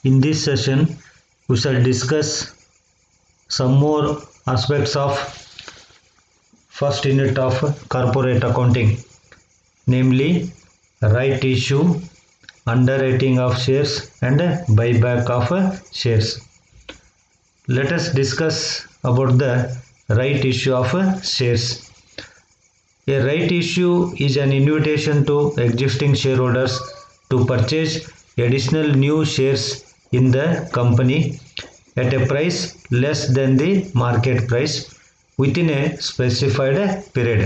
In this session, we shall discuss some more aspects of first unit of corporate accounting, namely right issue, underwriting of shares and buyback of shares. Let us discuss about the right issue of shares. A right issue is an invitation to existing shareholders to purchase additional new shares in the company at a price less than the market price within a specified period.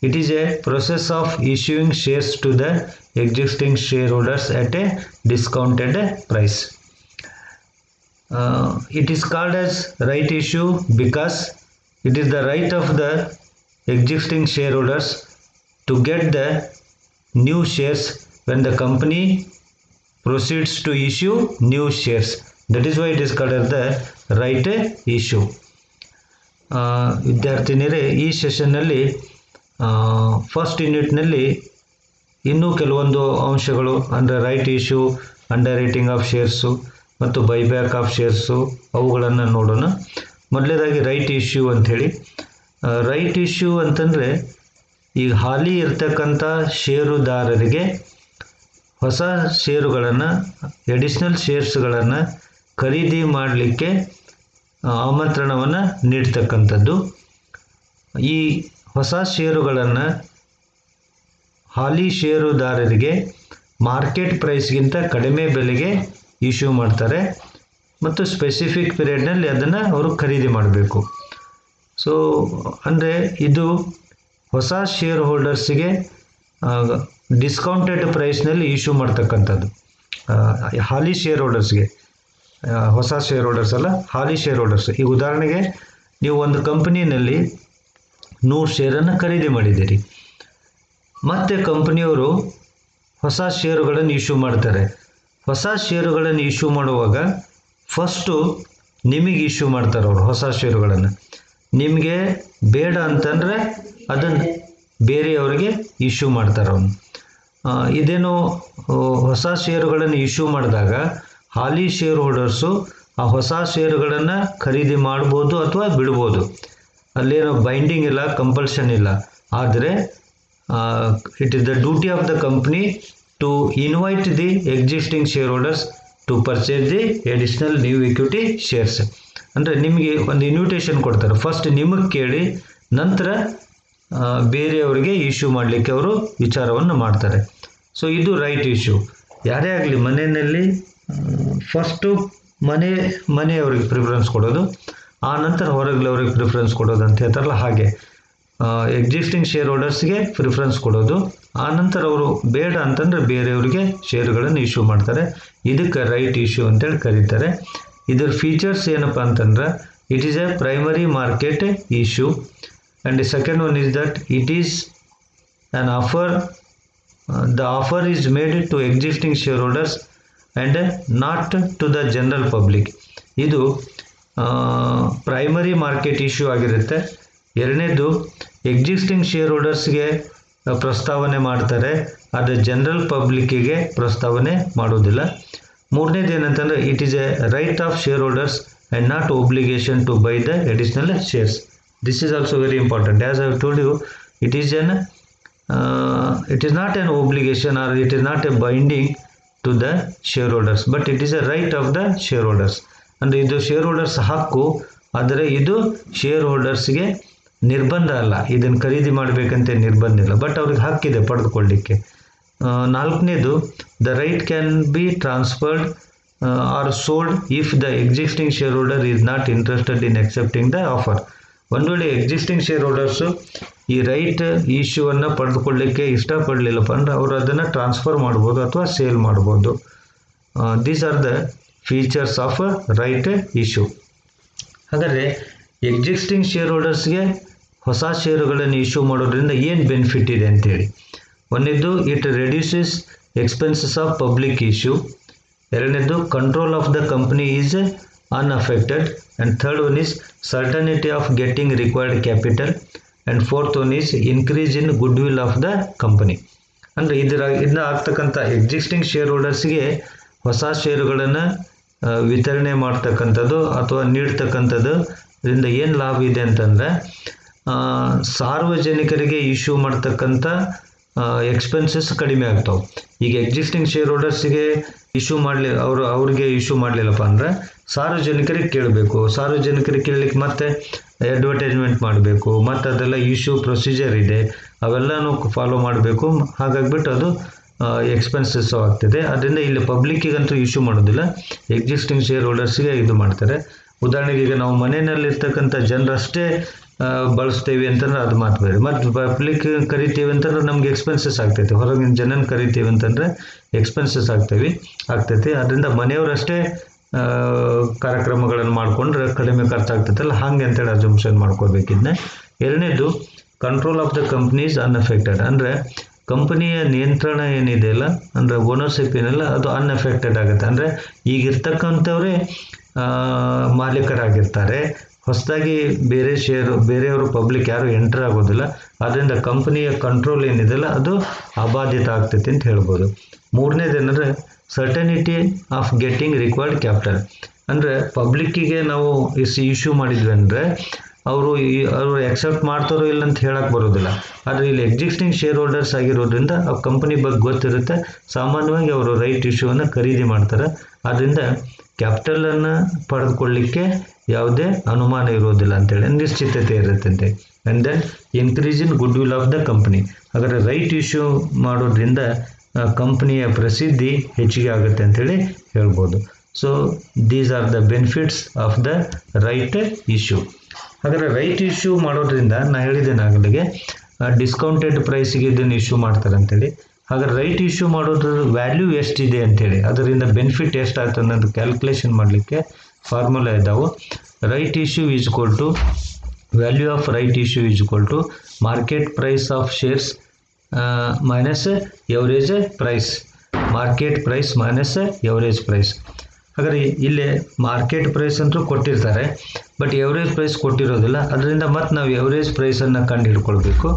It is a process of issuing shares to the existing shareholders at a discounted price. It is called as right issue because it is the right of the existing shareholders to get the new shares when the company proceeds to issue new shares. That is why it is called as the right issue. ವಿದ್ಯಾರ್ಥಿನಿಯರೇ, ಈ ಸೆಷನ್ನಲ್ಲಿ first ಯೂನಿಟ್ನಲ್ಲಿ ಇನ್ನೂ ಕೆಲವೊಂದು ಅಂಶಗಳು ಅಂದರೆ right issue, under writing of shares ಮತ್ತು buyback of shares ಅವುಗಳನ್ನು ನೋಡೋಣ. ಮೊದಲನೇದಾಗಿ right issue ಅಂಥೇಳಿ. ರೈಟ್ ಇಶ್ಯೂ ಅಂತಂದರೆ ಈಗ ಹಾಲಿ ಇರ್ತಕ್ಕಂಥ ಷೇರುದಾರರಿಗೆ ಹೊಸ ಷೇರುಗಳನ್ನು, ಎಡಿಷ್ನಲ್ ಶೇರ್ಸ್ಗಳನ್ನು ಖರೀದಿ ಮಾಡಲಿಕ್ಕೆ ಆಮಂತ್ರಣವನ್ನು ನೀಡ್ತಕ್ಕಂಥದ್ದು. ಈ ಹೊಸ ಷೇರುಗಳನ್ನು ಹಾಲಿ ಷೇರುದಾರರಿಗೆ ಮಾರ್ಕೆಟ್ ಪ್ರೈಸ್ಗಿಂತ ಕಡಿಮೆ ಬೆಲೆಗೆ ಇಶ್ಯೂ ಮಾಡ್ತಾರೆ ಮತ್ತು ಸ್ಪೆಸಿಫಿಕ್ ಪೀರಿಯಡ್ನಲ್ಲಿ ಅದನ್ನು ಅವರು ಖರೀದಿ ಮಾಡಬೇಕು. ಸೊ ಅಂದರೆ ಇದು ಹೊಸ ಶೇರ್ ಹೋಲ್ಡರ್ಸಿಗೆ ಡಿಸ್ಕೌಂಟೆಡ್ ಪ್ರೈಸ್ನಲ್ಲಿ ಇಶ್ಯೂ ಮಾಡ್ತಕ್ಕಂಥದ್ದು. ಹಾಲಿ ಶೇರ್ ಹೋಲ್ಡರ್ಸ್ಗೆ, ಹೊಸ ಶೇರ್ ಹೋಲ್ಡರ್ಸ್ ಅಲ್ಲ, ಹಾಲಿ ಶೇರ್ ಹೋಲ್ಡರ್ಸ್. ಈಗ ಉದಾಹರಣೆಗೆ ನೀವು ಒಂದು ಕಂಪನಿಯಲ್ಲಿ 100 ಶೇರನ್ನು ಖರೀದಿ ಮಾಡಿದ್ದೀರಿ. ಮತ್ತೆ ಕಂಪನಿಯವರು ಹೊಸ ಷೇರುಗಳನ್ನು ಇಶ್ಯೂ ಮಾಡ್ತಾರೆ. ಹೊಸ ಷೇರುಗಳನ್ನು ಇಶ್ಯೂ ಮಾಡುವಾಗ ಫಸ್ಟು ನಿಮಗೆ ಇಶ್ಯೂ ಮಾಡ್ತಾರೆ ಅವರು ಹೊಸ ಷೇರುಗಳನ್ನು. ನಿಮಗೆ ಬೇಡ ಅಂತಂದರೆ ಅದನ್ನು ಬೇರೆಯವರಿಗೆ ಇಶ್ಯೂ ಮಾಡ್ತಾರೆ ಅವನು. ಇದೇನು ಹೊಸ ಷೇರುಗಳನ್ನು ಇಶ್ಯೂ ಮಾಡಿದಾಗ ಹಾಲಿ ಶೇರ್ ಹೋಲ್ಡರ್ಸು ಆ ಹೊಸ ಷೇರುಗಳನ್ನು ಖರೀದಿ ಮಾಡ್ಬೋದು ಅಥವಾ ಬಿಡ್ಬೋದು. ಅಲ್ಲೇನೋ ಬೈಂಡಿಂಗ್ ಇಲ್ಲ, ಕಂಪಲ್ಷನ್ ಇಲ್ಲ. ಆದರೆ it is the duty of the company to invite the existing shareholders to purchase the additional new equity shares. ಅಂದರೆ ನಿಮಗೆ ಒಂದು ಇನ್ವಿಟೇಷನ್ ಕೊಡ್ತಾರೆ. ಫಸ್ಟ್ ನಿಮಗೆ ಕೇಳಿ ನಂತರ ಬೇರೆಯವರಿಗೆ ಇಶ್ಯೂ ಮಾಡಲಿಕ್ಕೆ ಅವರು ವಿಚಾರವನ್ನು ಮಾಡ್ತಾರೆ. ಸೊ ಇದು ರೈಟ್ ಇಶ್ಯೂ. ಯಾರೇ ಆಗಲಿ ಮನೆಯಲ್ಲಿ ಫಸ್ಟು ಮನೆಯವ್ರಿಗೆ ಪ್ರಿಫರೆನ್ಸ್ ಕೊಡೋದು, ಆ ನಂತರ ಹೊರಗಲವ್ರಿಗೆ ಪ್ರಿಫರೆನ್ಸ್ ಕೊಡೋದು ಅಂತ ಹೇಳ್ತಾರಲ್ಲ, ಹಾಗೆ ಎಕ್ಸಿಸ್ಟಿಂಗ್ ಶೇರ್ ಹೋಲ್ಡರ್ಸ್ಗೆ ಪ್ರಿಫರೆನ್ಸ್ ಕೊಡೋದು. ಆ ನಂತರ ಅವರು ಬೇಡ ಅಂತಂದರೆ ಬೇರೆಯವರಿಗೆ ಶೇರುಗಳನ್ನು ಇಶ್ಯೂ ಮಾಡ್ತಾರೆ. ಇದಕ್ಕೆ ರೈಟ್ ಇಶ್ಯೂ ಅಂತೇಳಿ ಕರೀತಾರೆ. ಇದರ ಫೀಚರ್ಸ್ ಏನಪ್ಪ ಅಂತಂದ್ರೆ, it is a primary market issue and the second one is that it is an offer. The offer is made to existing shareholders and not to the general public. ಇದು primary market issue ಆಗಿರುತ್ತೆ. ಎರಡನೇದು existing share ಹೋಲ್ಡರ್ಸ್ಗೆ ಪ್ರಸ್ತಾವನೆ ಮಾಡ್ತಾರೆ, ಆದರೆ general ಪಬ್ಲಿಕ್ಕಿಗೆ ಪ್ರಸ್ತಾವನೆ ಮಾಡೋದಿಲ್ಲ. ಮೂರನೇದು ಏನಂತಂದರೆ it is a right of shareholders and not obligation to buy the additional shares. This is also very important. As I told you, it is not an obligation or it is not a binding to the shareholders, but it is a right of the shareholders. ಅಂದರೆ ಇದು share holders ಹಕ್ಕು, ಆದರೆ ಇದು share ಹೋಲ್ಡರ್ಸ್ಗೆ ನಿರ್ಬಂಧ ಅಲ್ಲ. ಇದನ್ನು ಖರೀದಿ ಮಾಡಬೇಕಂತ ನಿರ್ಬಂಧ ಇಲ್ಲ, ಬಟ್ ಅವ್ರಿಗೆ ಹಕ್ಕಿದೆ ಪಡೆದುಕೊಳ್ಳಲಿಕ್ಕೆ. ನಾಲ್ಕನೇದು, the right can be transferred R sold if the existing share holder is not interested in accepting the offer. ಒಂದು ವೇಳೆ ಎಕ್ಸಿಸ್ಟಿಂಗ್ ಶೇರ್ ಹೋಲ್ಡರ್ಸು ಈ ರೈಟ್ ಇಶ್ಯೂವನ್ನು ಪಡೆದುಕೊಳ್ಳಲಿಕ್ಕೆ ಇಷ್ಟಪಡಲಿಲ್ಲಪ್ಪ ಅಂದರೆ ಅವರು ಅದನ್ನು ಟ್ರಾನ್ಸ್ಫರ್ ಮಾಡ್ಬೋದು ಅಥವಾ ಸೇಲ್ ಮಾಡ್ಬೋದು. These are the features of right issue. ಹಾಗಾದರೆ ಎಕ್ಸಿಸ್ಟಿಂಗ್ ಶೇರ್ ಹೋಲ್ಡರ್ಸ್ಗೆ ಹೊಸ ಷೇರುಗಳನ್ನು ಇಶ್ಯೂ ಮಾಡೋದ್ರಿಂದ ಏನು ಬೆನಿಫಿಟ್ ಇದೆ ಅಂತೇಳಿ. ಒಂದನೇದು, it reduces expenses of public issue. ಎರಡನೇದು, control of the company is unaffected, and third one is certainty of getting required capital, and fourth one is increase in goodwill of the company. ಅಂದರೆ ಇದರಿಂದ ಆಗ್ತಕ್ಕಂಥ existing share ಹೋಲ್ಡರ್ಸ್ಗೆ ಹೊಸ ಷೇರುಗಳನ್ನು ವಿತರಣೆ ಮಾಡ್ತಕ್ಕಂಥದ್ದು ಅಥವಾ ನೀಡ್ತಕ್ಕಂಥದ್ದು ಇದರಿಂದ ಏನು ಲಾಭ ಇದೆ ಅಂತಂದರೆ ಸಾರ್ವಜನಿಕರಿಗೆ ಇಶ್ಯೂ ಮಾಡ್ತಕ್ಕಂಥ ಎಕ್ಸ್ಪೆನ್ಸಸ್ ಕಡಿಮೆ ಆಗ್ತಾವೆ. ಈಗ ಎಕ್ಸಿಸ್ಟಿಂಗ್ ಶೇರ್ ಹೋಲ್ಡರ್ಸಿಗೆ ಇಶ್ಯೂ ಅವ್ರಿಗೆ ಇಶ್ಯೂ ಮಾಡಲಿಲ್ಲಪ್ಪ ಅಂದರೆ ಸಾರ್ವಜನಿಕರಿಗೆ ಕೇಳಬೇಕು. ಸಾರ್ವಜನಿಕರಿಗೆ ಕೇಳಲಿಕ್ಕೆ ಮತ್ತೆ ಅಡ್ವರ್ಟೈಸ್ಮೆಂಟ್ ಮಾಡಬೇಕು, ಮತ್ತು ಅದೆಲ್ಲ ಇಶ್ಯೂ ಪ್ರೊಸೀಜರ್ ಇದೆ, ಅವೆಲ್ಲನೂ ಫಾಲೋ ಮಾಡಬೇಕು. ಹಾಗಾಗಿಬಿಟ್ಟು ಅದು ಎಕ್ಸ್ಪೆನ್ಸಸ್ ಆಗ್ತದೆ. ಅದರಿಂದ ಇಲ್ಲಿ ಪಬ್ಲಿಕ್ಕಿಗಂತೂ ಇಶ್ಯೂ ಮಾಡೋದಿಲ್ಲ, ಎಕ್ಸಿಸ್ಟಿಂಗ್ ಶೇರ್ ಹೋಲ್ಡರ್ಸ್ಗೆ ಇದು ಮಾಡ್ತಾರೆ. ಉದಾಹರಣೆಗೆ ಈಗ ನಾವು ಮನೆಯಲ್ಲಿರ್ತಕ್ಕಂಥ ಜನರಷ್ಟೇ ಬಳಸ್ತೇವೆ ಅಂತಂದ್ರೆ ಅದು ಮಾತು ಬೇರೆ. ಮತ್ತು ಪಬ್ಲಿಕ್ ಕರಿತೀವಿ ಅಂತಂದ್ರೆ ನಮ್ಗೆ ಎಕ್ಸ್ಪೆನ್ಸಸ್ ಆಗ್ತೈತೆ, ಹೊರಗಿನ ಜನನ ಕರಿತೀವಿ ಅಂತಂದರೆ ಎಕ್ಸ್ಪೆನ್ಸಸ್ ಆಗ್ತೈತಿ. ಅದರಿಂದ ಮನೆಯವರಷ್ಟೇ ಕಾರ್ಯಕ್ರಮಗಳನ್ನು ಮಾಡಿಕೊಂಡ್ರೆ ಕಡಿಮೆ ಖರ್ಚಾಗ್ತೈತಲ್ಲ, ಹಾಗೆ ಅಂತೇಳಿ ಅಜಂಪ್ಷನ್ ಮಾಡ್ಕೋಬೇಕಿದ್ನ. ಎರಡನೇದು control of the companies unaffected, ಅಂದರೆ ಕಂಪನಿಯ ನಿಯಂತ್ರಣ ಏನಿದೆಯಲ್ಲ, ಅಂದರೆ ಓನರ್ಶಿಪ್ ಏನಿಲ್ಲ ಅದು ಅನ್ಅಫೆಕ್ಟೆಡ್ ಆಗುತ್ತೆ. ಅಂದರೆ ಈಗಿರ್ತಕ್ಕಂಥವ್ರೇ ಮಾಲೀಕರಾಗಿರ್ತಾರೆ, ಹೊಸದಾಗಿ ಬೇರೆಯವರು ಪಬ್ಲಿಕ್ ಯಾರು ಎಂಟರ್ ಆಗೋದಿಲ್ಲ. ಆದ್ದರಿಂದ ಕಂಪನಿಯ ಕಂಟ್ರೋಲ್ ಏನಿದೆಯಲ್ಲ ಅದು ಅಬಾಧಿತ ಆಗ್ತೈತಿ ಅಂತ ಹೇಳ್ಬೋದು. ಮೂರನೇದೇನೆಂದರೆ certainty of getting required capital, ಅಂದರೆ ಪಬ್ಲಿಕ್ಕಿಗೆ ನಾವು ಇಶ್ಯೂ ಮಾಡಿದ್ವಿ ಅಂದರೆ ಅವರು ಎಕ್ಸೆಪ್ಟ್ ಮಾಡ್ತಾರೋ ಇಲ್ಲ ಅಂತ ಹೇಳಕ್ಕೆ ಬರೋದಿಲ್ಲ. ಆದರೆ ಇಲ್ಲಿ ಎಕ್ಸಿಸ್ಟಿಂಗ್ ಶೇರ್ ಹೋಲ್ಡರ್ಸ್ ಆಗಿರೋದ್ರಿಂದ ಆ ಕಂಪನಿ ಬಗ್ಗೆ ಗೊತ್ತಿರುತ್ತೆ, ಸಾಮಾನ್ಯವಾಗಿ ಅವರು ರೈಟ್ ಇಶ್ಯೂವನ್ನು ಖರೀದಿ ಮಾಡ್ತಾರೆ. ಆದ್ದರಿಂದ ಕ್ಯಾಪಿಟಲನ್ನು ಪಡೆದುಕೊಳ್ಳಿಕ್ಕೆ ಯಾವುದೇ ಅನುಮಾನ ಇರೋದಿಲ್ಲ ಅಂತೇಳಿ, ನಿಶ್ಚಿತತೆ ಇರುತ್ತಂತೆ. And then increase in goodwill of the company, ಹಾಗಾದರೆ ರೈಟ್ ಇಶ್ಯೂ ಮಾಡೋದ್ರಿಂದ ಕಂಪನಿಯ ಪ್ರಸಿದ್ಧಿ ಹೆಚ್ಚಿಗೆ ಆಗುತ್ತೆ ಅಂತೇಳಿ ಹೇಳ್ಬೋದು. So these are the benefits of the right issue. ಹಾಗಾದರೆ ರೈಟ್ ಇಶ್ಯೂ ಮಾಡೋದ್ರಿಂದ ನಾನು ಹೇಳಿದ್ದೇನೆ ಆಗಲಿಗೆ ಡಿಸ್ಕೌಂಟೆಡ್ ಪ್ರೈಸಿಗೆ ಇದನ್ನು ಇಶ್ಯೂ ಮಾಡ್ತಾರೆ ಅಂತೇಳಿ. ಹಾಗಾದ್ರೆ ರೈಟ್ ಇಶ್ಯೂ ಮಾಡೋದ್ರ ವ್ಯಾಲ್ಯೂ ಎಷ್ಟಿದೆ ಅಂತೇಳಿ, ಅದರಿಂದ ಬೆನಿಫಿಟ್ ಎಷ್ಟಾಗ್ತದೆ ಅನ್ನೋದು ಕ್ಯಾಲ್ಕುಲೇಷನ್ ಮಾಡಲಿಕ್ಕೆ ಫಾರ್ಮುಲಾ ಇದ್ದಾವೆ. Right issue is equal to value of right issue is equal to market price of shares minus average price, market price minus average price. ಹಾಗಾದರೆ ಇಲ್ಲೇ ಮಾರ್ಕೆಟ್ ಪ್ರೈಸ್ ಅಂತೂ ಕೊಟ್ಟಿರ್ತಾರೆ, ಬಟ್ ಎವರೇಜ್ ಪ್ರೈಸ್ ಕೊಟ್ಟಿರೋದಿಲ್ಲ. ಅದರಿಂದ ಮತ್ತೆ ನಾವು average ಪ್ರೈಸನ್ನು ಕಂಡು ಹಿಡ್ಕೊಳ್ಬೇಕು.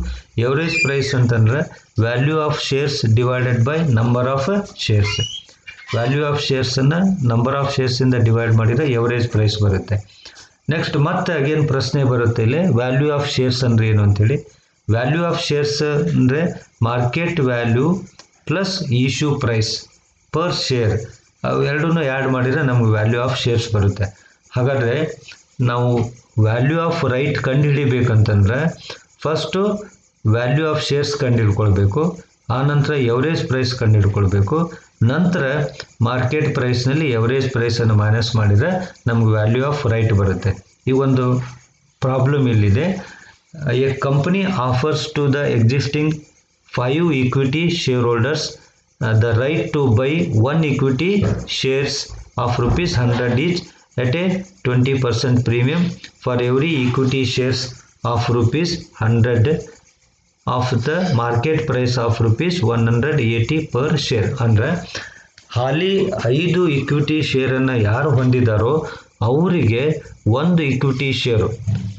ಎವರೇಜ್ ಪ್ರೈಸ್ ಅಂತಂದರೆ value of shares divided by number of shares. Value of ಶೇರ್ಸನ್ನು ನಂಬರ್ ಆಫ್ ಶೇರ್ಸಿಂದ ಡಿವೈಡ್ ಮಾಡಿದರೆ ಎವರೇಜ್ ಪ್ರೈಸ್ ಬರುತ್ತೆ. ನೆಕ್ಸ್ಟ್ ಮತ್ತೆ ಅಗೇನ್ ಪ್ರಶ್ನೆ ಬರುತ್ತೆ ಇಲ್ಲಿ, ವ್ಯಾಲ್ಯೂ ಆಫ್ ಶೇರ್ಸ್ ಅಂದರೆ ಏನು ಅಂತೇಳಿ. ವ್ಯಾಲ್ಯೂ ಆಫ್ ಶೇರ್ಸ್ ಅಂದರೆ market value plus issue price per share, ಅವೆರಡನ್ನೂ ಆ್ಯಡ್ ಮಾಡಿದರೆ ನಮಗೆ ವ್ಯಾಲ್ಯೂ ಆಫ್ ಶೇರ್ಸ್ ಬರುತ್ತೆ. ಹಾಗಾದರೆ ನಾವು ವ್ಯಾಲ್ಯೂ ಆಫ್ ರೈಟ್ ಕಂಡುಹಿಡಿಬೇಕಂತಂದರೆ ಫಸ್ಟು ವ್ಯಾಲ್ಯೂ ಆಫ್ ಶೇರ್ಸ್ ಕಂಡುಹಿಡ್ಕೊಳ್ಬೇಕು, ಆನಂತರ ಎವರೇಜ್ ಪ್ರೈಸ್ ಕಂಡುಹಿಡ್ಕೊಳ್ಬೇಕು, ನಂತರ ಮಾರ್ಕೆಟ್ ಪ್ರೈಸ್ನಲ್ಲಿ ಎವರೇಜ್ ಪ್ರೈಸನ್ನು ಮೈನಸ್ ಮಾಡಿದರೆ ನಮಗೆ ವ್ಯಾಲ್ಯೂ ಆಫ್ ರೈಟ್ ಬರುತ್ತೆ. ಈ ಒಂದು ಪ್ರಾಬ್ಲಮ್ ಇಲ್ಲಿದೆ. A company offers to the existing 5 equity shareholders the right to buy 1 equity shares of rupees 100 each at a 20% premium for every equity shares of rupees 100 of the market price of rupees 180 per share. ಅಂದರೆ ಹಾಲಿ 5 equity ಶೇರನ್ನು ಯಾರು ಹೊಂದಿದಾರೋ ಅವರಿಗೆ ಒಂದು equity share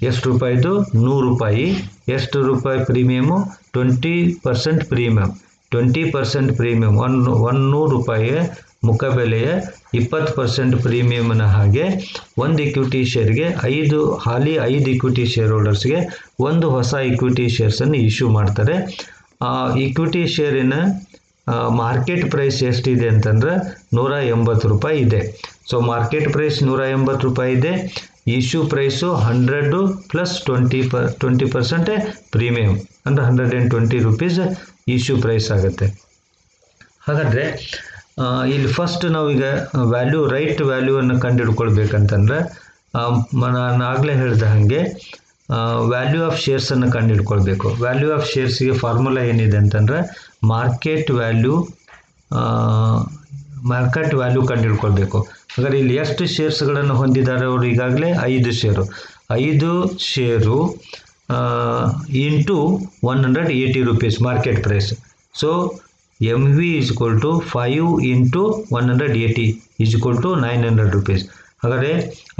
ಎಷ್ಟು ರೂಪಾಯಿದು? 100 ರೂಪಾಯಿ. ಎಷ್ಟು ರೂಪಾಯಿ premium? 20% premium. 20% premium, 100 ರೂಪಾಯಿಯ ಮುಖಬೆಲೆಯ 20% ಪ್ರೀಮಿಯಮ್ನ ಹಾಗೆ ಒಂದು ಇಕ್ವಿಟಿ ಶೇರ್ಗೆ ಹಾಲಿ 5 ಇಕ್ವಿಟಿ ಶೇರ್ ಹೋಲ್ಡರ್ಸ್ಗೆ ಒಂದು ಹೊಸ ಇಕ್ವಿಟಿ ಶೇರ್ಸನ್ನು ಇಶ್ಯೂ ಮಾಡ್ತಾರೆ. ಆ ಇಕ್ವಿಟಿ ಶೇರಿನ ಮಾರ್ಕೆಟ್ ಪ್ರೈಸ್ ಎಷ್ಟಿದೆ ಅಂತಂದರೆ 180 ರೂಪಾಯಿ ಇದೆ. ಸೊ ಮಾರ್ಕೆಟ್ ಪ್ರೈಸ್ 180 ರೂಪಾಯಿ ಇದೆ, ಇಶ್ಯೂ ಪ್ರೈಸು 100 ಪ್ಲಸ್ 20% ಪ್ರೀಮಿಯಮ್ ಅಂದರೆ 120 ರೂಪೀಸ್ ಇಶ್ಯೂ ಪ್ರೈಸ್ ಆಗುತ್ತೆ. ಹಾಗಾದರೆ ಇಲ್ಲಿ ಫಸ್ಟ್ ನಾವೀಗ ರೈಟ್ ವ್ಯಾಲ್ಯೂವನ್ನು ಕಂಡುಹಿಡ್ಕೊಳ್ಬೇಕಂತಂದರೆ ನಾನು ಆಗಲೇ ಹೇಳಿದ ಹಾಗೆ ವ್ಯಾಲ್ಯೂ ಆಫ್ ಶೇರ್ಸನ್ನು ಕಂಡುಹಿಡ್ಕೊಳ್ಬೇಕು. ವ್ಯಾಲ್ಯೂ ಆಫ್ ಶೇರ್ಸಿಗೆ ಫಾರ್ಮುಲಾ ಏನಿದೆ ಅಂತಂದರೆ ಮಾರ್ಕೆಟ್ ವ್ಯಾಲ್ಯೂ ಕಂಡುಹಿಡ್ಕೊಳ್ಬೇಕು. ಹಾಗಾದರೆ ಇಲ್ಲಿ ಎಷ್ಟು ಶೇರ್ಸ್ಗಳನ್ನು ಹೊಂದಿದ್ದಾರೆ ಅವರು? ಈಗಾಗಲೇ 5 share. 5 share into 180 rupees market price. So MV is equal to 5 into 180 is equal to 900 rupees. ಹಾಗಾದರೆ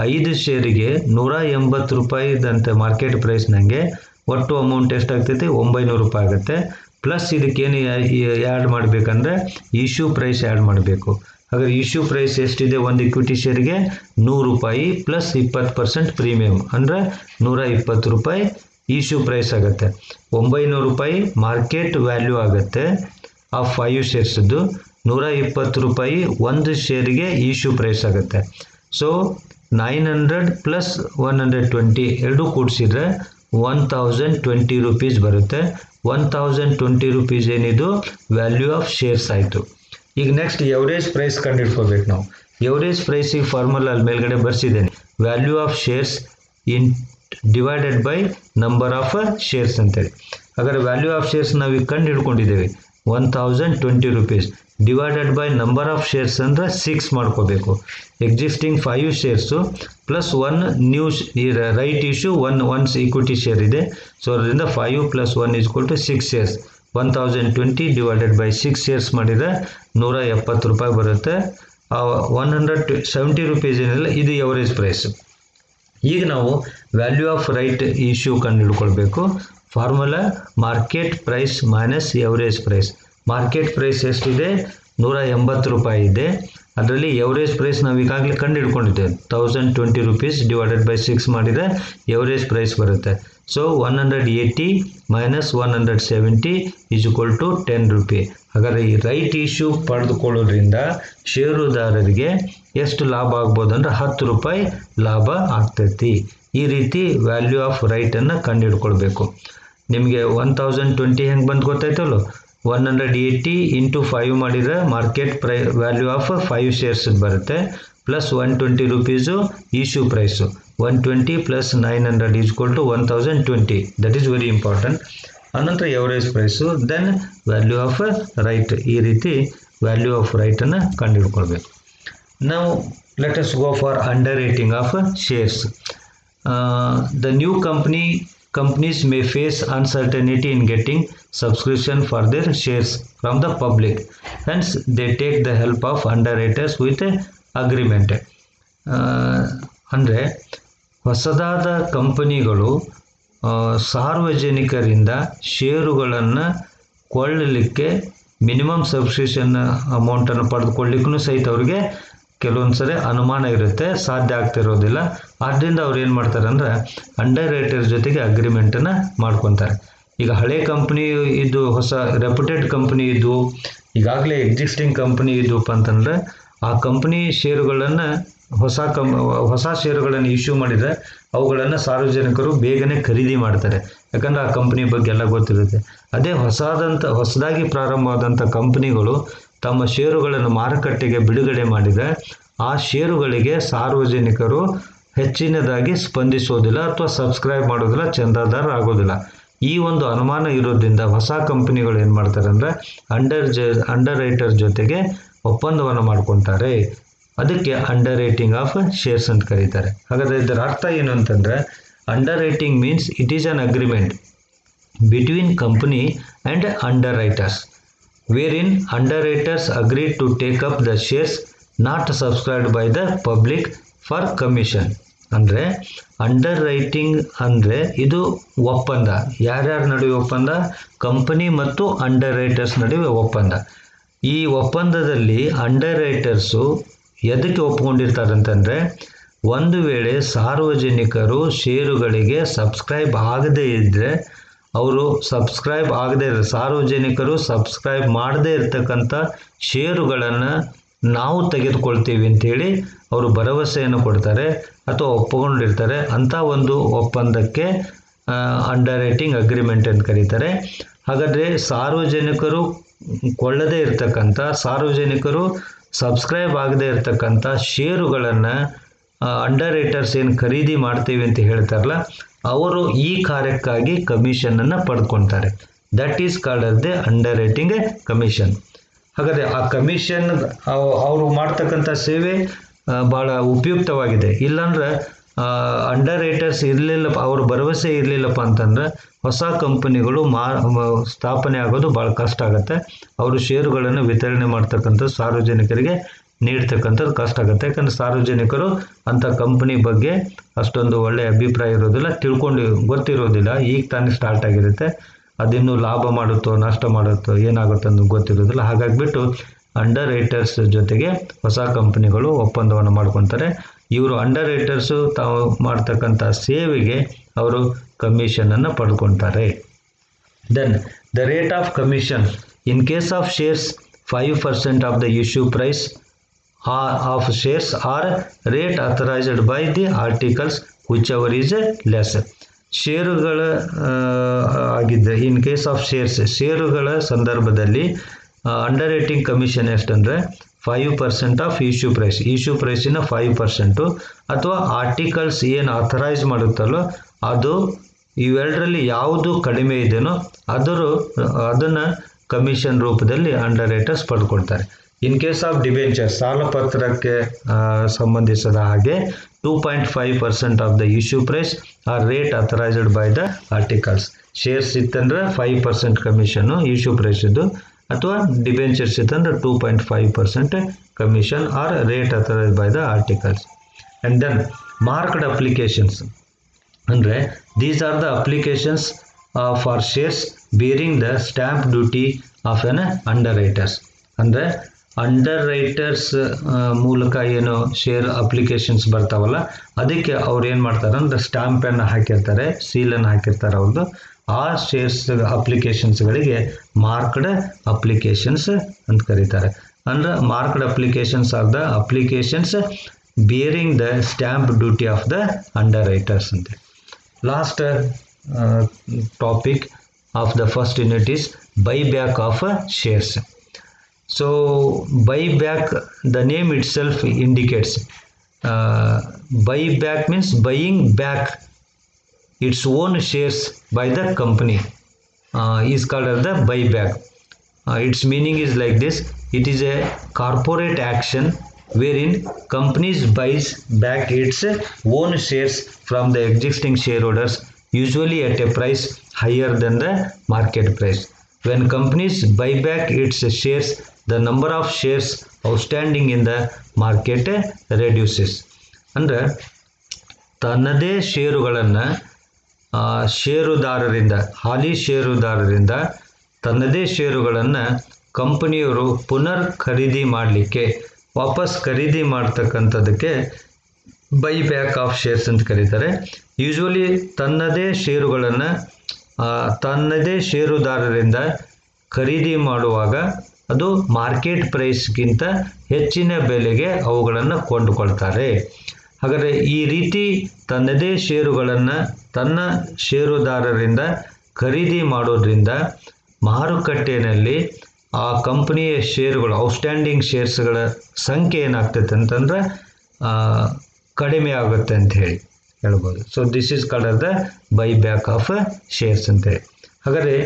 5 ಶೇರಿಗೆ 180 ರೂಪಾಯಿದಂತೆ ಮಾರ್ಕೆಟ್ ಪ್ರೈಸ್ ನನಗೆ ಒಟ್ಟು ಅಮೌಂಟ್ ಎಷ್ಟಾಗ್ತೈತೆ? 900 ರೂಪಾಯಿ ಆಗುತ್ತೆ. ಪ್ಲಸ್ ಇದಕ್ಕೇನು ಆ್ಯಡ್ ಮಾಡಬೇಕಂದ್ರೆ ಇಶ್ಯೂ ಪ್ರೈಸ್ ಆ್ಯಡ್ ಮಾಡಬೇಕು. ಹಾಗಾದ್ರೆ ಇಶ್ಯೂ ಪ್ರೈಸ್ ಎಷ್ಟಿದೆ ಒಂದು ಇಕ್ವಿಟಿ ಶೇರ್ಗೆ ₹100 ಪ್ಲಸ್ 20% ಪ್ರೀಮಿಯಂ ಅಂದರೆ ₹120 ಇಶ್ಯೂ ಪ್ರೈಸ್ ಆಗುತ್ತೆ. ₹900 ಮಾರ್ಕೆಟ್ ವ್ಯಾಲ್ಯೂ ಆಗುತ್ತೆ ಆ 5 ಶೇರ್ಸ್ದು. ₹120 ಒಂದು ಶೇರಿಗೆ ಇಶ್ಯೂ ಪ್ರೈಸ್ ಆಗುತ್ತೆ. ಸೊ 900 ಪ್ಲಸ್ 120 ಎರಡು ಕೂಡಿಸಿದ್ರೆ ₹1020 ಬರುತ್ತೆ. ₹1020 ಏನಿದು ವ್ಯಾಲ್ಯೂ ಆಫ್ ಶೇರ್ಸ್ ಆಯಿತು. ಈಗ ನೆಕ್ಸ್ಟ್ ಎವರೇಜ್ ಪ್ರೈಸ್ ಕಂಡುಹಿಡ್ಕೋಬೇಕು ನಾವು. ಎವರೇಜ್ ಪ್ರೈಸಿಗೆ ಫಾರ್ಮುಲಾ ಅಲ್ಲಿ ಮೇಲ್ಗಡೆ ಬರ್ಸಿದ್ದೇನೆ. Value of shares in divided by number of shares ಅಂತೇಳಿ. ಹಾಗಾದ್ರೆ ವ್ಯಾಲ್ಯೂ ಆಫ್ ಶೇರ್ಸ್ ನಾವು ಈಗ ಕಂಡು ಹಿಡ್ಕೊಂಡಿದ್ದೇವೆ ₹1020 divided by number of shares ಅಂದರೆ 6 ಮಾಡ್ಕೋಬೇಕು. Existing 5 shares plus 1 new right issue 1 equity share ಇದೆ. ಸೊ ಅದರಿಂದ 5 plus 1 = 6 shares. 1020 divided by 6 shares ಮಾಡಿದರೆ ₹170 ಬರುತ್ತೆ. ₹170 ಏನಿಲ್ಲ ಇದು ಎವರೇಜ್ ಪ್ರೈಸ್. ಈಗ ನಾವು ವ್ಯಾಲ್ಯೂ ಆಫ್ ರೈಟ್ ಇಶ್ಯೂ ಕಂಡು ಹಿಡ್ಕೊಳ್ಬೇಕು. Formula market price minus average price. Market price ಎಷ್ಟಿದೆ ₹180 ಇದೆ. ಅದರಲ್ಲಿ ಎವರೇಜ್ ಪ್ರೈಸ್ ನಾವು ಈಗಾಗಲೇ ಕಂಡು ಹಿಡ್ಕೊಂಡಿದ್ದೇವೆ. ₹1020 ಡಿವೈಡೆಡ್ ಬೈ 6 ಮಾಡಿದರೆ ಎವರೇಜ್ ಪ್ರೈಸ್ ಬರುತ್ತೆ. So 180 minus 170 = ₹10. ಹಾಗಾದರೆ ಈ ರೈಟ್ ಇಶ್ಯೂ ಪಡೆದುಕೊಳ್ಳೋದ್ರಿಂದ ಷೇರುದಾರರಿಗೆ ಎಷ್ಟು ಲಾಭ ಆಗ್ಬೋದು ಅಂದರೆ ₹10 ಲಾಭ ಆಗ್ತೈತಿ. ಈ ರೀತಿ ವ್ಯಾಲ್ಯೂ ಆಫ್ ರೈಟನ್ನು ಕಂಡು ಹಿಡ್ಕೊಳ್ಬೇಕು. ನಿಮಗೆ 1020 ಹೆಂಗೆ ಬಂದು ಗೊತ್ತಾಯ್ತಲ್ಲ. 180 ಇಂಟು 5 ಮಾಡಿದರೆ ಮಾರ್ಕೆಟ್ ವ್ಯಾಲ್ಯೂ ಆಫ್ 5 ಶೇರ್ಸ್ ಬರುತ್ತೆ. Plus ₹120 issue price. 120 plus 900 = 1020. That is very important. ಅನಂತರ average price, then value of right. ಈ ರೀತಿ ವ್ಯಾಲ್ಯೂ ಆಫ್ ರೈಟನ್ನು ಕಂಡು ಹಿಡ್ಕೊಳ್ಬೇಕು. ನಾವು let us go for under rating of shares. The new companies may face uncertainty in getting subscription for their shares from the public. Hence, they take the help of underwriters with agreement. ಅಂದರೆ ಹೊಸದಾದ ಕಂಪನಿಗಳು ಸಾರ್ವಜನಿಕರಿಂದ ಷೇರುಗಳನ್ನು ಕೊಳ್ಳಲಿಕ್ಕೆ minimum subscription ಅಮೌಂಟನ್ನು ಪಡೆದುಕೊಳ್ಳಿಕ್ಕೂ ಸಹಿತ ಅವರಿಗೆ ಕೆಲವೊಂದು ಸರಿ ಅನುಮಾನ ಇರುತ್ತೆ, ಸಾಧ್ಯ ಆಗ್ತಿರೋದಿಲ್ಲ. ಆದ್ದರಿಂದ ಅವ್ರು ಏನು ಮಾಡ್ತಾರೆ ಅಂದರೆ ಅಂಡರ್ ರೈಟರ್ ಜೊತೆಗೆ ಅಗ್ರಿಮೆಂಟನ್ನು ಮಾಡ್ಕೊತಾರೆ. ಈಗ ಹಳೆ ಕಂಪ್ನಿ ಇದು ಹೊಸ ರೆಪ್ಯೂಟೆಡ್ ಕಂಪ್ನಿ ಇದು ಈಗಾಗಲೇ ಎಕ್ಸಿಸ್ಟಿಂಗ್ ಕಂಪ್ನಿ ಇದ್ದಪ್ಪ ಅಂತಂದರೆ ಆ ಕಂಪ್ನಿ ಷೇರುಗಳನ್ನು ಹೊಸ ಷೇರುಗಳನ್ನು ಇಶ್ಯೂ ಮಾಡಿದರೆ ಅವುಗಳನ್ನು ಸಾರ್ವಜನಿಕರು ಬೇಗನೆ ಖರೀದಿ ಮಾಡ್ತಾರೆ. ಯಾಕಂದರೆ ಆ ಕಂಪ್ನಿ ಬಗ್ಗೆ ಎಲ್ಲ ಗೊತ್ತಿರುತ್ತೆ. ಅದೇ ಹೊಸದಾಗಿ ಪ್ರಾರಂಭವಾದಂಥ ಕಂಪ್ನಿಗಳು ತಮ್ಮ ಷೇರುಗಳನ್ನು ಮಾರುಕಟ್ಟೆಗೆ ಬಿಡುಗಡೆ ಮಾಡಿದರೆ ಆ ಷೇರುಗಳಿಗೆ ಸಾರ್ವಜನಿಕರು ಹೆಚ್ಚಿನದಾಗಿ ಸ್ಪಂದಿಸೋದಿಲ್ಲ ಅಥವಾ ಸಬ್ಸ್ಕ್ರೈಬ್ ಮಾಡೋದಿಲ್ಲ, ಚಂದಾದಾರ ಆಗೋದಿಲ್ಲ. ಈ ಒಂದು ಅನುಮಾನ ಇರೋದ್ರಿಂದ ಹೊಸ ಕಂಪನಿಗಳು ಏನು ಮಾಡ್ತಾರೆ ಅಂದರೆ ಅಂಡರ್ ರೈಟರ್ ಜೊತೆಗೆ ಒಪ್ಪಂದವನ್ನು ಮಾಡ್ಕೊತಾರೆ. ಅದಕ್ಕೆ ಅಂಡರ್ ರೇಟಿಂಗ್ ಆಫ್ ಶೇರ್ಸ್ ಅಂತ ಕರೀತಾರೆ. ಹಾಗಾದರೆ ಇದರ ಅರ್ಥ ಏನು ಅಂತಂದರೆ under rating means it is an agreement between company and under writers wherein underwriters agreed to take up the shares not subscribed by the public for commission. ಅಂದರೆ under writing ಅಂದರೆ ಇದು ಒಪ್ಪಂದ. ಯಾರ್ಯಾರ ನಡುವೆ ಒಪ್ಪಂದ? ಕಂಪನಿ ಮತ್ತು ಅಂಡರ್ ರೈಟರ್ಸ್ ನಡುವೆ ಒಪ್ಪಂದ. ಈ ಒಪ್ಪಂದದಲ್ಲಿ ಅಂಡರ್ ರೈಟರ್ಸು ಎದಕ್ಕೆ ಒಪ್ಕೊಂಡಿರ್ತಾರೆ ಅಂತಂದರೆ ಒಂದು ವೇಳೆ ಸಾರ್ವಜನಿಕರು ಷೇರುಗಳಿಗೆ ಸಬ್ಸ್ಕ್ರೈಬ್ ಆಗದೇ ಇದ್ದರೆ ಅವರು ಸಾರ್ವಜನಿಕರು ಸಬ್ಸ್ಕ್ರೈಬ್ ಮಾಡದೇ ಇರತಕ್ಕಂಥ ಷೇರುಗಳನ್ನು ನಾವು ತೆಗೆದುಕೊಳ್ತೀವಿ ಅಂಥೇಳಿ ಅವರು ಭರವಸೆಯನ್ನು ಕೊಡ್ತಾರೆ ಅಥವಾ ಒಪ್ಪಿಕೊಂಡಿರ್ತಾರೆ. ಅಂಥ ಒಂದು ಒಪ್ಪಂದಕ್ಕೆ ಅಂಡರ್ ರೈಟಿಂಗ್ ಅಗ್ರಿಮೆಂಟ್ ಅಂತ ಕರೀತಾರೆ. ಹಾಗಾದರೆ ಸಾರ್ವಜನಿಕರು ಕೊಳ್ಳದೇ ಇರತಕ್ಕಂಥ ಸಾರ್ವಜನಿಕರು ಸಬ್ಸ್ಕ್ರೈಬ್ ಆಗದೇ ಇರತಕ್ಕಂಥ ಷೇರುಗಳನ್ನು ಅಂಡರ್ ರೈಟರ್ಸ್ ಏನು ಖರೀದಿ ಮಾಡ್ತೀವಿ ಅಂತ ಹೇಳ್ತಾರಲ್ಲ ಅವರು ಈ ಕಾರ್ಯಕ್ಕಾಗಿ ಕಮಿಷನನ್ನು ಪಡ್ಕೊತಾರೆ. That is called as the underwriting commission. ಹಾಗಾದರೆ ಆ ಕಮಿಷನ್ ಅವರು ಮಾಡ್ತಕ್ಕಂಥ ಸೇವೆ ಭಾಳ ಉಪಯುಕ್ತವಾಗಿದೆ. ಇಲ್ಲಾಂದ್ರೆ ಅಂಡರ್ ರೈಟರ್ಸ್ ಇರಲಿಲ್ಲ, ಅವ್ರ ಭರವಸೆ ಇರಲಿಲ್ಲಪ್ಪ ಅಂತಂದ್ರೆ ಹೊಸ ಕಂಪನಿಗಳು ಸ್ಥಾಪನೆ ಆಗೋದು ಭಾಳ ಕಷ್ಟ ಆಗುತ್ತೆ. ಅವರು ಷೇರುಗಳನ್ನು ವಿತರಣೆ ಮಾಡ್ತಕ್ಕಂಥ ಸಾರ್ವಜನಿಕರಿಗೆ ನೀಡ್ತಕ್ಕಂಥದ್ದು ಕಷ್ಟ ಆಗುತ್ತೆ. ಯಾಕಂದರೆ ಸಾರ್ವಜನಿಕರು ಅಂಥ ಕಂಪ್ನಿ ಬಗ್ಗೆ ಅಷ್ಟೊಂದು ಒಳ್ಳೆಯ ಅಭಿಪ್ರಾಯ ಇರೋದಿಲ್ಲ, ಗೊತ್ತಿರೋದಿಲ್ಲ. ಈಗ ತಾನೇ ಸ್ಟಾರ್ಟ್ ಆಗಿರುತ್ತೆ, ಅದಿನ್ನೂ ಲಾಭ ಮಾಡುತ್ತೋ ನಷ್ಟ ಮಾಡುತ್ತೋ ಏನಾಗುತ್ತೋ ಅನ್ನೋದು ಗೊತ್ತಿರೋದಿಲ್ಲ. ಹಾಗಾಗಿಬಿಟ್ಟು ಅಂಡರ್ ರೈಟರ್ಸ್ ಜೊತೆಗೆ ಹೊಸ ಕಂಪನಿಗಳು ಒಪ್ಪಂದವನ್ನು ಮಾಡ್ಕೊತಾರೆ. ಇವರು ಅಂಡರ್ ರೈಟರ್ಸು ತಾವು ಮಾಡ್ತಕ್ಕಂಥ ಸೇವೆಗೆ ಅವರು ಕಮಿಷನನ್ನು ಪಡ್ಕೊತಾರೆ. Then the rate of commission in case of shares 5% of the issue price of shares are rate authorised by the articles whichever is less. ಷೇರುಗಳ ಆಗಿದ್ದರೆ ಇನ್ ಕೇಸ್ ಆಫ್ ಷೇರುಗಳ ಸಂದರ್ಭದಲ್ಲಿ ಅಂಡರ್ ರೈಟಿಂಗ್ ಕಮಿಷನ್ ಎಷ್ಟಂದರೆ 5% of issue ಪ್ರೈಸಿನ 5%, ಅಥವಾ articles ಏನು authorise ಮಾಡುತ್ತಲ್ಲೋ ಅದು ಇವೆರಡರಲ್ಲಿ ಯಾವುದು ಕಡಿಮೆ ಇದೆಯೋ ಅದನ್ನು ಕಮಿಷನ್ ರೂಪದಲ್ಲಿ ಅಂಡರ್ ರೈಟರ್ಸ್ ಪಡ್ಕೊಳ್ತಾರೆ. ಇನ್ ಕೇಸ್ ಆಫ್ ಡಿಬೆಂಚರ್ ಸಾಲಪತ್ರಕ್ಕೆ ಸಂಬಂಧಿಸಿದ ಹಾಗೆ 2.5% of the issue price are rate authorised by the articles. Shares ಇತ್ತಂದ್ರೆ 5% ಕಮಿಷನ್ನು ಇಶ್ಯೂ ಪ್ರೈಸ್ ಇದ್ದು, ಅಥವಾ ಡಿಬೆಂಚರ್ಸ್ ಇತ್ತಂದ್ರೆ 2.5% commission are rate authorised by the articles. And then marked applications ಅಂದರೆ these are the applications for shares bearing the stamp duty of an underwriters. ಅಂದರೆ underwriters ಮೂಲಕ ಏನು share applications ಬರ್ತಾವಲ್ಲ ಅದಕ್ಕೆ ಅವ್ರು ಏನು ಮಾಡ್ತಾರೆ ಅಂದರೆ ಸ್ಟ್ಯಾಂಪನ್ನು ಹಾಕಿರ್ತಾರೆ, ಸೀಲನ್ನು ಹಾಕಿರ್ತಾರೆ ಅವ್ರದ್ದು. ಆ ಶೇರ್ಸ್ ಅಪ್ಲಿಕೇಶನ್ಸ್ಗಳಿಗೆ ಮಾರ್ಕ್ಡ್ ಅಪ್ಲಿಕೇಶನ್ಸ್ ಅಂತ ಕರೀತಾರೆ. ಅಂದರೆ marked applications are the applications bearing the stamp duty of the underwriters ಅಂತ. Last topic of the first unit is buyback of shares. So buyback, the name itself indicates buyback means buying back its own shares by the company is called as the buyback. Its meaning is like this: it is a corporate action wherein companies buys back its own shares from the existing shareholders, usually at a price higher than the market price. When companies buy back its shares, the number of shares outstanding in the market reduces. ಅಂದರೆ ತನ್ನದೇ ಷೇರುಗಳನ್ನು ಷೇರುದಾರರಿಂದ, ಹಾಲಿ ಷೇರುದಾರರಿಂದ ತನ್ನದೇ ಷೇರುಗಳನ್ನು ಕಂಪನಿಯವರು ಪುನರ್ ಖರೀದಿ ಮಾಡಲಿಕ್ಕೆ, ವಾಪಸ್ ಖರೀದಿ ಮಾಡ್ತಕ್ಕಂಥದ್ದಕ್ಕೆ ಬೈ ಬ್ಯಾಕ್ ಆಫ್ ಶೇರ್ಸ್ ಅಂತ ಕರೀತಾರೆ. ಯೂಶ್ವಲಿ ತನ್ನದೇ ಷೇರುದಾರರಿಂದ ಖರೀದಿ ಮಾಡುವಾಗ ಅದು ಮಾರ್ಕೆಟ್ ಪ್ರೈಸ್ಗಿಂತ ಹೆಚ್ಚಿನ ಬೆಲೆಗೆ ಅವುಗಳನ್ನು ಕೊಂಡುಕೊಳ್ತಾರೆ. ಹಾಗಾದರೆ ಈ ರೀತಿ ತನ್ನದೇ ಷೇರುಗಳನ್ನು ತನ್ನ ಷೇರುದಾರರಿಂದ ಖರೀದಿ ಮಾಡೋದ್ರಿಂದ ಮಾರುಕಟ್ಟೆಯಲ್ಲಿ ಆ ಕಂಪನಿಯ ಷೇರುಗಳು, ಔಟ್ಸ್ಟ್ಯಾಂಡಿಂಗ್ ಶೇರ್ಸ್ಗಳ ಸಂಖ್ಯೆ ಏನಾಗ್ತೈತೆ ಅಂತಂದರೆ ಕಡಿಮೆ ಆಗುತ್ತೆ ಅಂತ ಹೇಳ್ಬೋದು. So this is called the buy back of shares ಅಂತೇಳಿ. ಹಾಗಾದರೆ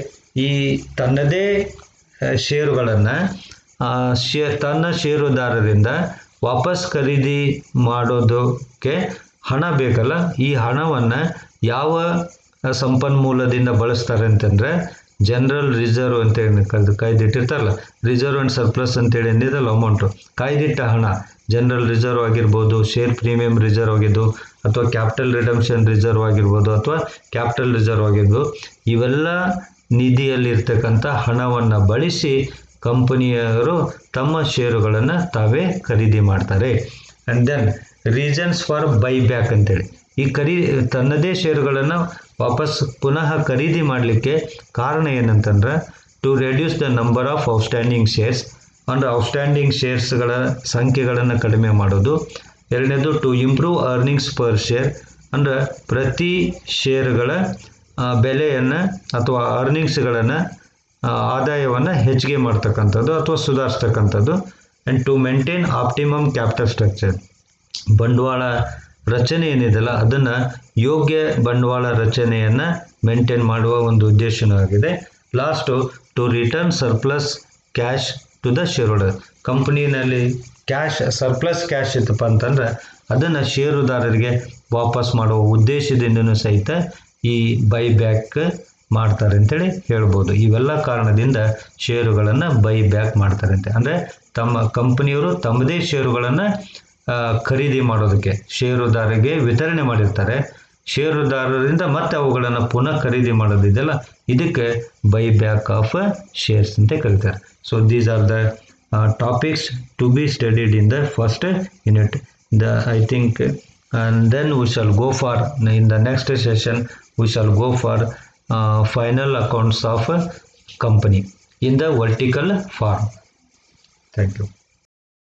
ಈ ತನ್ನದೇ ಷೇರುಗಳನ್ನು ತನ್ನ ಷೇರುದಾರರಿಂದ ವಾಪಸ್ ಖರೀದಿ ಮಾಡೋದಕ್ಕೆ ಹಣ ಬೇಕಲ್ಲ, ಈ ಹಣವನ್ನು ಯಾವ ಸಂಪನ್ಮೂಲದಿಂದ ಬಳಸ್ತಾರೆ ಅಂತಂದರೆ ಜನರಲ್ ರಿಸರ್ವ್ ಅಂತೇಳಿ ಕಾಯ್ದಿಟ್ಟಿರ್ತಾರಲ್ಲ, ರಿಸರ್ವ್ ಆ್ಯಂಡ್ ಸರ್ಪ್ಲಸ್ ಅಂತೇಳಿ ಏನಿದಲ್ಲ ಅಮೌಂಟು, ಕಾಯ್ದಿಟ್ಟ ಹಣ, ಜನರಲ್ ರಿಸರ್ವ್ ಆಗಿರ್ಬೋದು, ಶೇರ್ ಪ್ರೀಮಿಯಂ ರಿಸರ್ವ್ ಆಗಿದ್ದು, ಅಥವಾ ಕ್ಯಾಪಿಟಲ್ ರಿಡಂಪ್ಷನ್ ರಿಸರ್ವ್ ಆಗಿರ್ಬೋದು, ಅಥವಾ ಕ್ಯಾಪಿಟಲ್ ರಿಸರ್ವ್ ಆಗಿರ್ಬೋದು, ಇವೆಲ್ಲ ನಿಧಿಯಲ್ಲಿರ್ತಕ್ಕಂಥ ಹಣವನ್ನು ಬಳಸಿ ಕಂಪನಿಯವರು ತಮ್ಮ ಷೇರುಗಳನ್ನು ತಾವೇ ಖರೀದಿ ಮಾಡ್ತಾರೆ. And then reasons for buy back ಅಂತೇಳಿ, ಈ ತನ್ನದೇ ಷೇರುಗಳನ್ನು ವಾಪಸ್ ಪುನಃ ಖರೀದಿ ಮಾಡಲಿಕ್ಕೆ ಕಾರಣ ಏನಂತಂದ್ರೆ to reduce the number of outstanding shares, ಅಂದರೆ ಔಟ್ಸ್ಟ್ಯಾಂಡಿಂಗ್ ಶೇರ್ಸ್ಗಳ ಸಂಖ್ಯೆಗಳನ್ನು ಕಡಿಮೆ ಮಾಡೋದು. ಎರಡನೇದು to improve earnings per share, ಅಂದರೆ ಪ್ರತಿ ಷೇರುಗಳ ಬೆಲೆಯನ್ನು ಅಥವಾ ಅರ್ನಿಂಗ್ಸ್ಗಳನ್ನು, ಆದಾಯವನ್ನು ಹೆಚ್ಚಿಗೆ ಮಾಡ್ತಕ್ಕಂಥದ್ದು ಅಥವಾ ಸುಧಾರಿಸ್ತಕ್ಕಂಥದ್ದು. And to maintain optimum capital structure, ಬಂಡವಾಳ ರಚನೆ ಏನಿದೆಯಲ್ಲ ಅದನ್ನು ಯೋಗ್ಯ ಬಂಡವಾಳ ರಚನೆಯನ್ನು ಮೇಂಟೈನ್ ಮಾಡುವ ಒಂದು ಉದ್ದೇಶನೂ ಆಗಿದೆ. Last to return surplus cash to the shareholder, ಕಂಪ್ನಿನಲ್ಲಿ ಸರ್ಪ್ಲಸ್ ಕ್ಯಾಶ್ ಇತ್ತಪ್ಪ ಅಂತಂದ್ರೆ ಅದನ್ನು ಷೇರುದಾರರಿಗೆ ವಾಪಸ್ ಮಾಡುವ ಉದ್ದೇಶದಿಂದನೂ ಸಹಿತ ಈ ಬೈ ಬ್ಯಾಕ್ ಮಾಡ್ತಾರೆ ಅಂತೇಳಿ ಹೇಳ್ಬೋದು. ಇವೆಲ್ಲ ಕಾರಣದಿಂದ ಷೇರುಗಳನ್ನು ಬೈ ಬ್ಯಾಕ್ ಮಾಡ್ತಾರೆ ಅಂತ. ಅಂದರೆ ತಮ್ಮ ಕಂಪನಿಯವರು ತಮ್ಮದೇ ಷೇರುಗಳನ್ನು ಖರೀದಿ ಮಾಡೋದಕ್ಕೆ ಷೇರುದಾರರಿಗೆ ವಿತರಣೆ ಮಾಡಿರ್ತಾರೆ, ಷೇರುದಾರರಿಂದ ಮತ್ತೆ ಅವುಗಳನ್ನು ಪುನಃ ಖರೀದಿ ಮಾಡೋದಿದೆಯಲ್ಲ ಇದಕ್ಕೆ ಬೈ ಬ್ಯಾಕ್ ಆಫ್ ಶೇರ್ಸ್ ಅಂತ ಕರೀತಾರೆ. So these are the topics to be studied in the first unit. I think, and then we shall go for, in the next session we shall go for final accounts of company in the vertical form. Thank you.